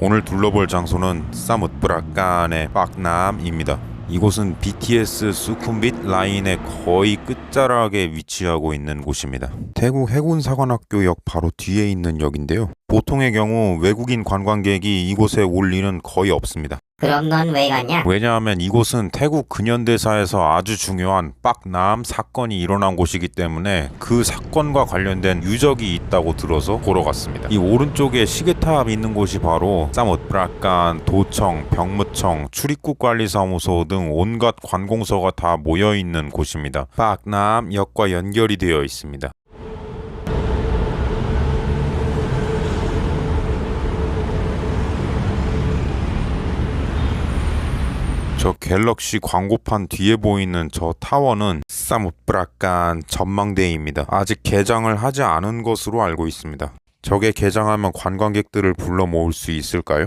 오늘 둘러볼 장소는 사뭇브라칸의 박남입니다. 이곳은 BTS 수쿰빗 라인의 거의 끝자락에 위치하고 있는 곳입니다. 태국 해군사관학교역 바로 뒤에 있는 역인데요. 보통의 경우 외국인 관광객이 이곳에 올 일은 거의 없습니다. 그럼 넌 왜 갔냐? 왜냐하면 이곳은 태국 근현대사에서 아주 중요한 박남 사건이 일어난 곳이기 때문에 그 사건과 관련된 유적이 있다고 들어서 보러 갔습니다. 이 오른쪽에 시계탑 있는 곳이 바로 사뭇브라칸 도청, 병무청, 출입국관리사무소 등 온갖 관공서가 다 모여있는 곳입니다. 박남 역과 연결이 되어 있습니다. 저 갤럭시 광고판 뒤에 보이는 저 타워는 사뭇브라칸 전망대입니다. 아직 개장을 하지 않은 것으로 알고 있습니다. 저게 개장하면 관광객들을 불러 모을 수 있을까요?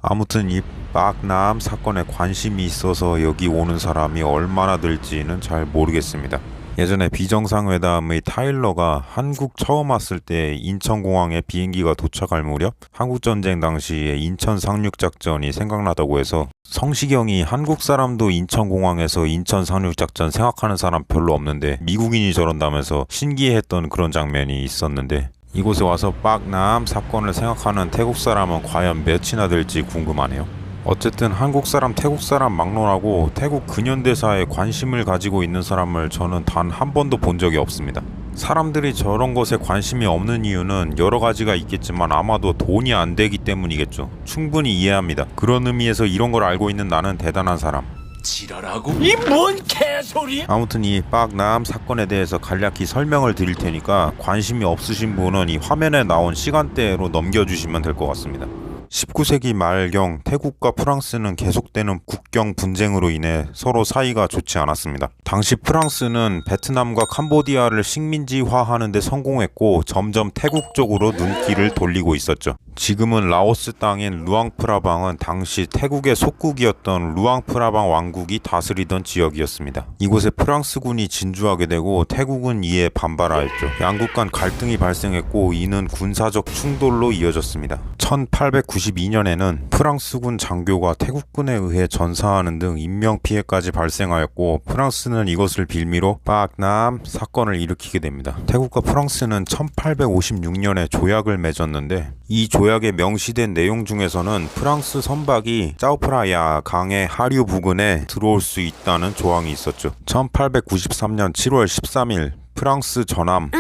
아무튼 이 박남 사건에 관심이 있어서 여기 오는 사람이 얼마나 될지는 잘 모르겠습니다. 예전에 비정상회담의 타일러가 한국 처음 왔을 때 인천공항에 비행기가 도착할 무렵 한국전쟁 당시에 인천 상륙작전이 생각나다고 해서 성시경이 한국 사람도 인천공항에서 인천 상륙작전 생각하는 사람 별로 없는데 미국인이 저런다면서 신기해했던 그런 장면이 있었는데 이곳에 와서 박남 사건을 생각하는 태국 사람은 과연 몇이나 될지 궁금하네요. 어쨌든 한국 사람, 태국 사람 막론하고 태국 근현대사에 관심을 가지고 있는 사람을 저는 단 한 번도 본 적이 없습니다. 사람들이 저런 것에 관심이 없는 이유는 여러 가지가 있겠지만 아마도 돈이 안 되기 때문이겠죠. 충분히 이해합니다. 그런 의미에서 이런 걸 알고 있는 나는 대단한 사람. 지랄하고 이 뭔 개소리? 아무튼 이 박남 사건에 대해서 간략히 설명을 드릴 테니까 관심이 없으신 분은 이 화면에 나온 시간대로 넘겨주시면 될 것 같습니다. 19세기 말경 태국과 프랑스는 계속되는 국경 분쟁으로 인해 서로 사이가 좋지 않았습니다. 당시 프랑스는 베트남과 캄보디아를 식민지화하는 데 성공했고 점점 태국 쪽으로 눈길을 돌리고 있었죠. 지금은 라오스 땅인 루앙프라방은 당시 태국의 속국이었던 루앙프라방 왕국이 다스리던 지역이었습니다. 이곳에 프랑스군이 진주하게 되고 태국은 이에 반발하였죠. 양국 간 갈등이 발생했고 이는 군사적 충돌로 이어졌습니다. 1892년에는 프랑스군 장교가 태국군에 의해 전사하는 등 인명피해까지 발생하였고 프랑스는 이것을 빌미로 박남 사건을 일으키게 됩니다. 태국과 프랑스는 1856년에 조약을 맺었는데 이 조약에 명시된 내용 중에서는 프랑스 선박이 짜오프라야 강의 하류 부근에 들어올 수 있다는 조항이 있었죠. 1893년 7월 13일 프랑스 전함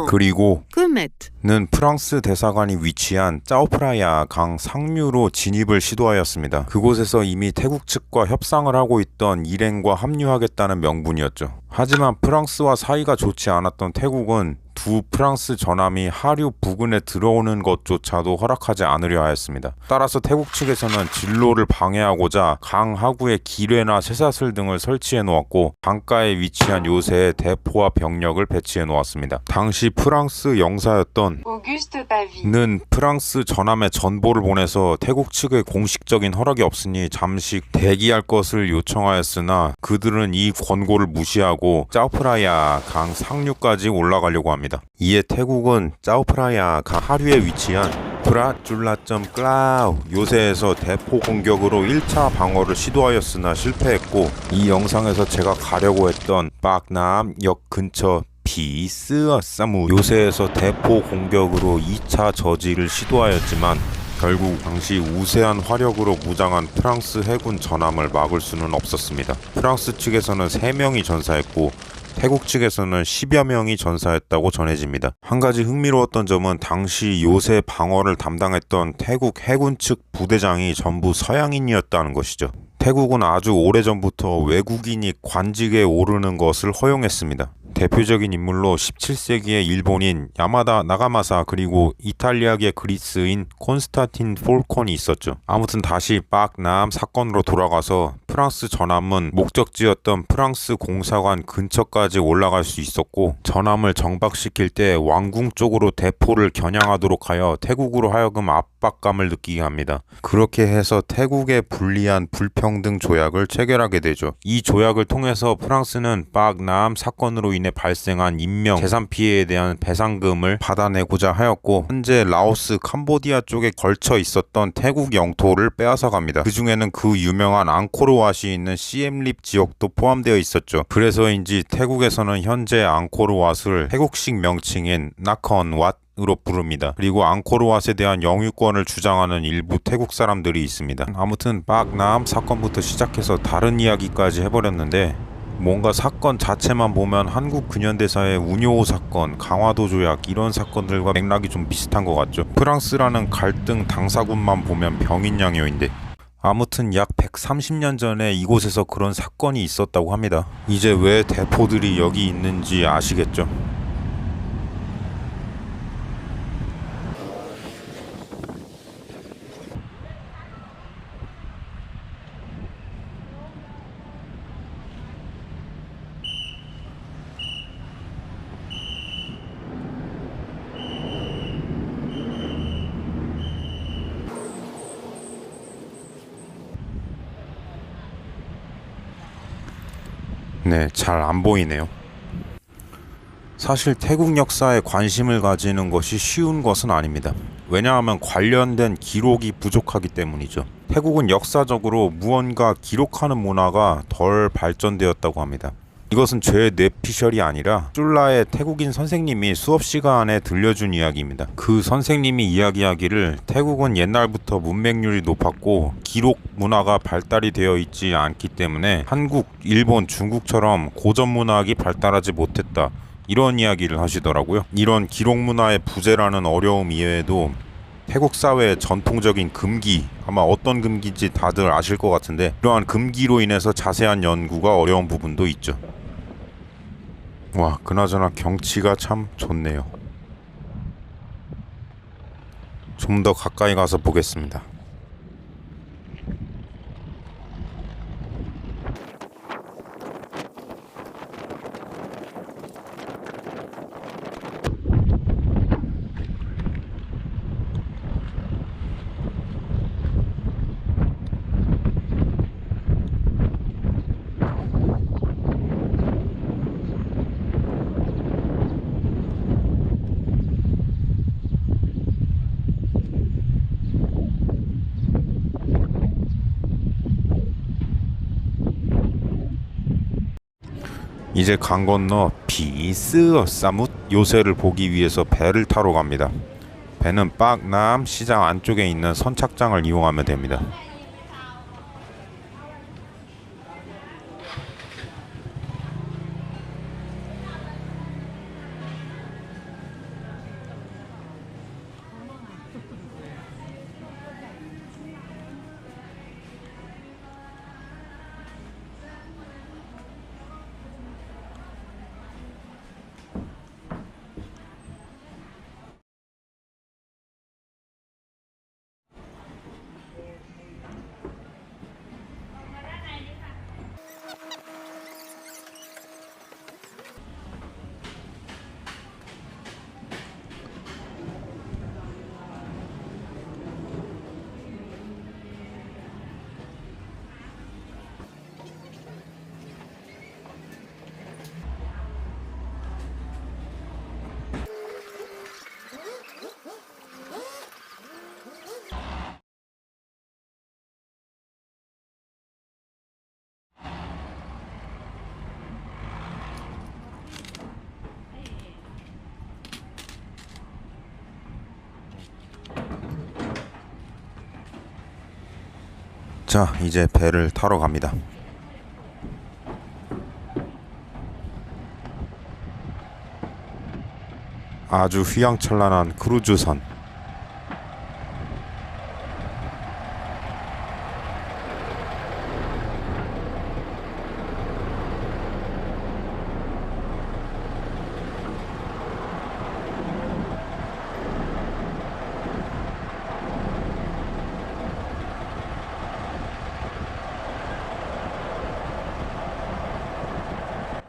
그리고 는 프랑스 대사관이 위치한 짜오프라야 강 상류로 진입을 시도하였습니다. 그곳에서 이미 태국 측과 협상을 하고 있던 일행과 합류하겠다는 명분이었죠. 하지만 프랑스와 사이가 좋지 않았던 태국은 두 프랑스 전함이 하류 부근에 들어오는 것조차도 허락하지 않으려 하였습니다. 따라서 태국 측에서는 진로를 방해하고자 강 하구에 기뢰나 쇠사슬 등을 설치해 놓았고 강가에 위치한 요새에 대포와 병력을 배치해 놓았습니다. 당시 프랑스 영사였던 는 프랑스 전함에 전보를 보내서 태국 측의 공식적인 허락이 없으니 잠시 대기할 것을 요청하였으나 그들은 이 권고를 무시하고 짜오프라야 강 상류까지 올라가려고 합니다. 이에 태국은 짜오프라야 강 하류에 위치한 브라줄라점 클라우 요새에서 대포 공격으로 1차 방어를 시도하였으나 실패했고 이 영상에서 제가 가려고 했던 박남 역 근처 비스어사무 요새에서 대포 공격으로 2차 저지를 시도하였지만 결국 당시 우세한 화력으로 무장한 프랑스 해군 전함을 막을 수는 없었습니다. 프랑스 측에서는 3명이 전사했고 태국 측에서는 10여 명이 전사했다고 전해집니다. 한 가지 흥미로웠던 점은 당시 요새 방어를 담당했던 태국 해군 측 부대장이 전부 서양인이었다는 것이죠. 태국은 아주 오래전부터 외국인이 관직에 오르는 것을 허용했습니다. 대표적인 인물로 17세기의 일본인 야마다 나가마사 그리고 이탈리아계 그리스인 콘스탄틴 폴콘이 있었죠. 아무튼 다시 박남 사건으로 돌아가서 프랑스 전함은 목적지였던 프랑스 공사관 근처까지 올라갈 수 있었고, 전함을 정박시킬 때 왕궁 쪽으로 대포를 겨냥하도록 하여 태국으로 하여금 압박감을 느끼게 합니다. 그렇게 해서 태국에 불리한 불평등 조약을 체결하게 되죠. 이 조약을 통해서 프랑스는 박남 사건으로 인해 발생한 인명, 재산 피해에 대한 배상금을 받아내고자 하였고, 현재 라오스, 캄보디아 쪽에 걸쳐 있었던 태국 영토를 빼앗아 갑니다. 그 중에는 그 유명한 앙코르왓이 있는 시엠립 지역도 포함되어 있었죠. 그래서인지 태국에서는 현재 앙코르왓을 태국식 명칭인 나컨왓 으로 부릅니다. 그리고 앙코르왓에 대한 영유권을 주장하는 일부 태국 사람들이 있습니다. 아무튼 박남 사건부터 시작해서 다른 이야기까지 해버렸는데, 뭔가 사건 자체만 보면 한국 근현대사의 운요 사건, 강화도 조약 이런 사건들과 맥락이 좀 비슷한 것 같죠. 프랑스라는 갈등 당사국만 보면 병인양요인데, 아무튼 약 130년 전에 이곳에서 그런 사건이 있었다고 합니다. 이제 왜 대포들이 여기 있는지 아시겠죠? 네, 잘 안 보이네요. 사실 태국 역사에 관심을 가지는 것이 쉬운 것은 아닙니다. 왜냐하면 관련된 기록이 부족하기 때문이죠. 태국은 역사적으로 무언가 기록하는 문화가 덜 발전되었다고 합니다. 이것은 제 뇌피셜이 아니라 쫄라의 태국인 선생님이 수업 시간에 들려준 이야기입니다. 그 선생님이 이야기하기를 태국은 옛날부터 문맹률이 높았고 기록 문화가 발달이 되어 있지 않기 때문에 한국, 일본, 중국처럼 고전 문학이 발달하지 못했다, 이런 이야기를 하시더라고요. 이런 기록 문화의 부재라는 어려움 이외에도 태국 사회의 전통적인 금기, 아마 어떤 금기인지 다들 아실 것 같은데, 이러한 금기로 인해서 자세한 연구가 어려운 부분도 있죠. 와, 그나저나 경치가 참 좋네요. 좀 더 가까이 가서 보겠습니다. 이제 강 건너 비스어사뭇 요새를 보기 위해서 배를 타러 갑니다. 배는 박남 시장 안쪽에 있는 선착장을 이용하면 됩니다. 자, 이제 배를 타러 갑니다. 아주 휘황찬란한 크루즈선.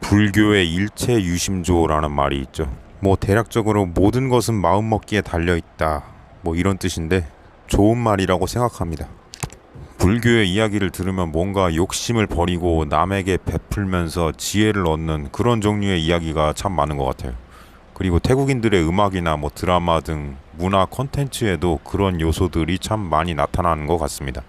불교의 일체 유심조라는 말이 있죠. 뭐 대략적으로 모든 것은 마음먹기에 달려있다, 뭐 이런 뜻인데 좋은 말이라고 생각합니다. 불교의 이야기를 들으면 뭔가 욕심을 버리고 남에게 베풀면서 지혜를 얻는 그런 종류의 이야기가 참 많은 것 같아요. 그리고 태국인들의 음악이나 뭐 드라마 등 문화 콘텐츠에도 그런 요소들이 참 많이 나타나는 것 같습니다.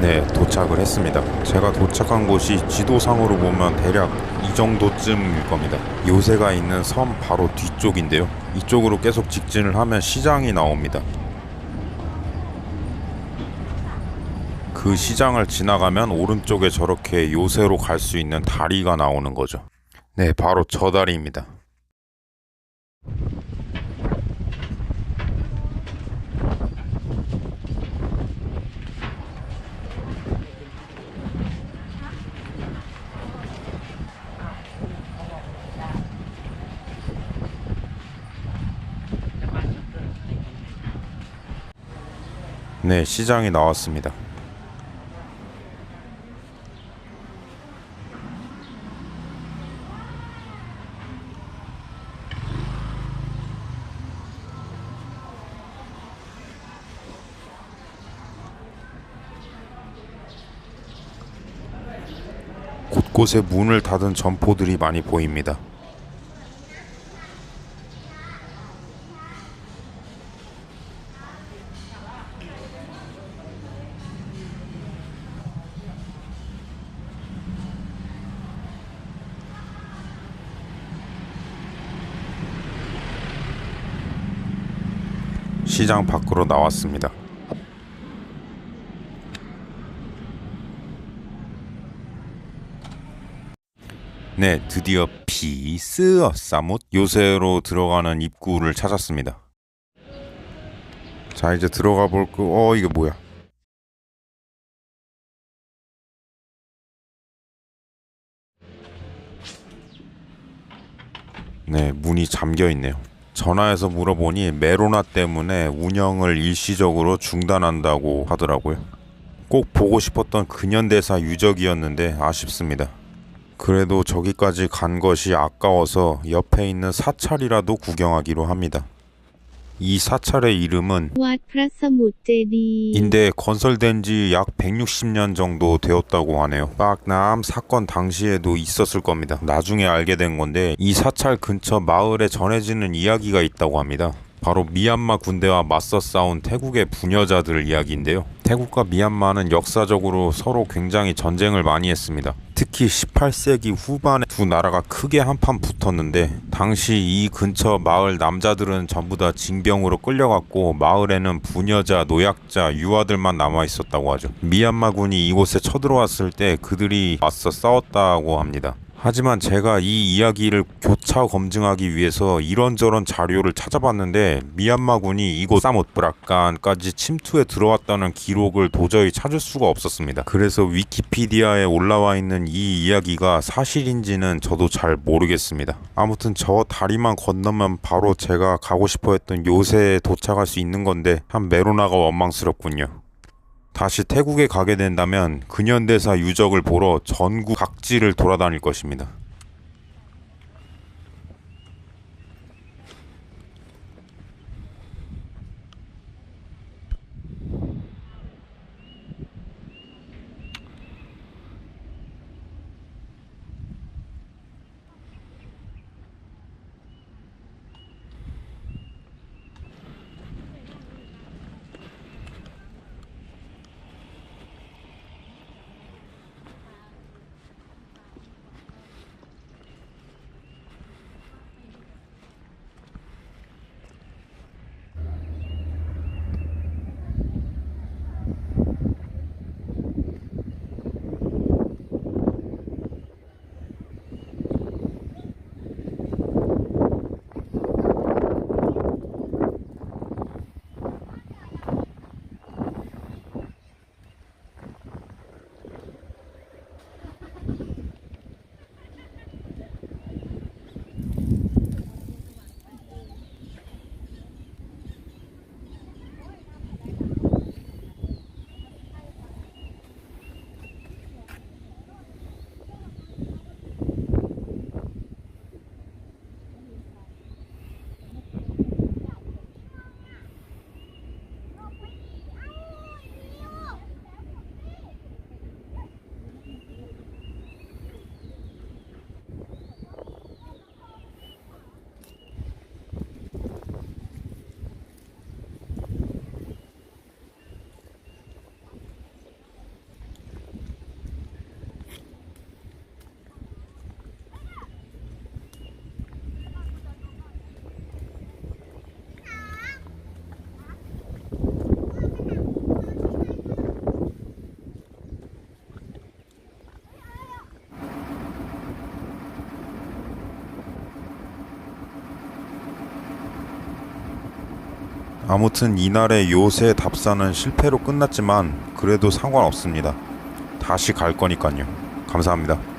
네, 도착을 했습니다. 제가 도착한 곳이 지도상으로 보면 대략 이 정도쯤일 겁니다. 요새가 있는 섬 바로 뒤쪽인데요. 이쪽으로 계속 직진을 하면 시장이 나옵니다. 그 시장을 지나가면 오른쪽에 저렇게 요새로 갈 수 있는 다리가 나오는 거죠. 네, 바로 저 다리입니다. 네, 시장이 나왔습니다. 곳곳에 문을 닫은 점포들이 많이 보입니다. 시장 밖으로 나왔습니다. 네, 드디어 피스 사뭇 요새로 들어가는 입구를 찾았습니다. 자, 이제 들어가 볼까? 이게 뭐야? 네, 문이 잠겨 있네요. 전화해서 물어보니 메로나 때문에 운영을 일시적으로 중단한다고 하더라고요. 꼭 보고 싶었던 근현대사 유적이었는데 아쉽습니다. 그래도 저기까지 간 것이 아까워서 옆에 있는 사찰이라도 구경하기로 합니다. 이 사찰의 이름은 วัดพระสมุทรเจดีย์ 인데 건설된 지 약 160년 정도 되었다고 하네요. 박남 사건 당시에도 있었을 겁니다. 나중에 알게 된 건데 이 사찰 근처 마을에 전해지는 이야기가 있다고 합니다. 바로 미얀마 군대와 맞서 싸운 태국의 부녀자들 이야기인데요. 태국과 미얀마는 역사적으로 서로 굉장히 전쟁을 많이 했습니다. 특히 18세기 후반에 두 나라가 크게 한판 붙었는데 당시 이 근처 마을 남자들은 전부 다 징병으로 끌려갔고 마을에는 부녀자, 노약자, 유아들만 남아 있었다고 하죠. 미얀마군이 이곳에 쳐들어왔을 때 그들이 맞서 싸웠다고 합니다. 하지만 제가 이 이야기를 교차 검증하기 위해서 이런저런 자료를 찾아봤는데 미얀마군이 이곳 사뭇브라칸까지 침투해 들어왔다는 기록을 도저히 찾을 수가 없었습니다. 그래서 위키피디아에 올라와 있는 이 이야기가 사실인지는 저도 잘 모르겠습니다. 아무튼 저 다리만 건너면 바로 제가 가고 싶어 했던 요새에 도착할 수 있는 건데 한 메로나가 원망스럽군요. 다시 태국에 가게 된다면 근현대사 유적을 보러 전국 각지를 돌아다닐 것입니다. 아무튼 이날의 요새 답사는 실패로 끝났지만 그래도 상관없습니다. 다시 갈 거니까요. 감사합니다.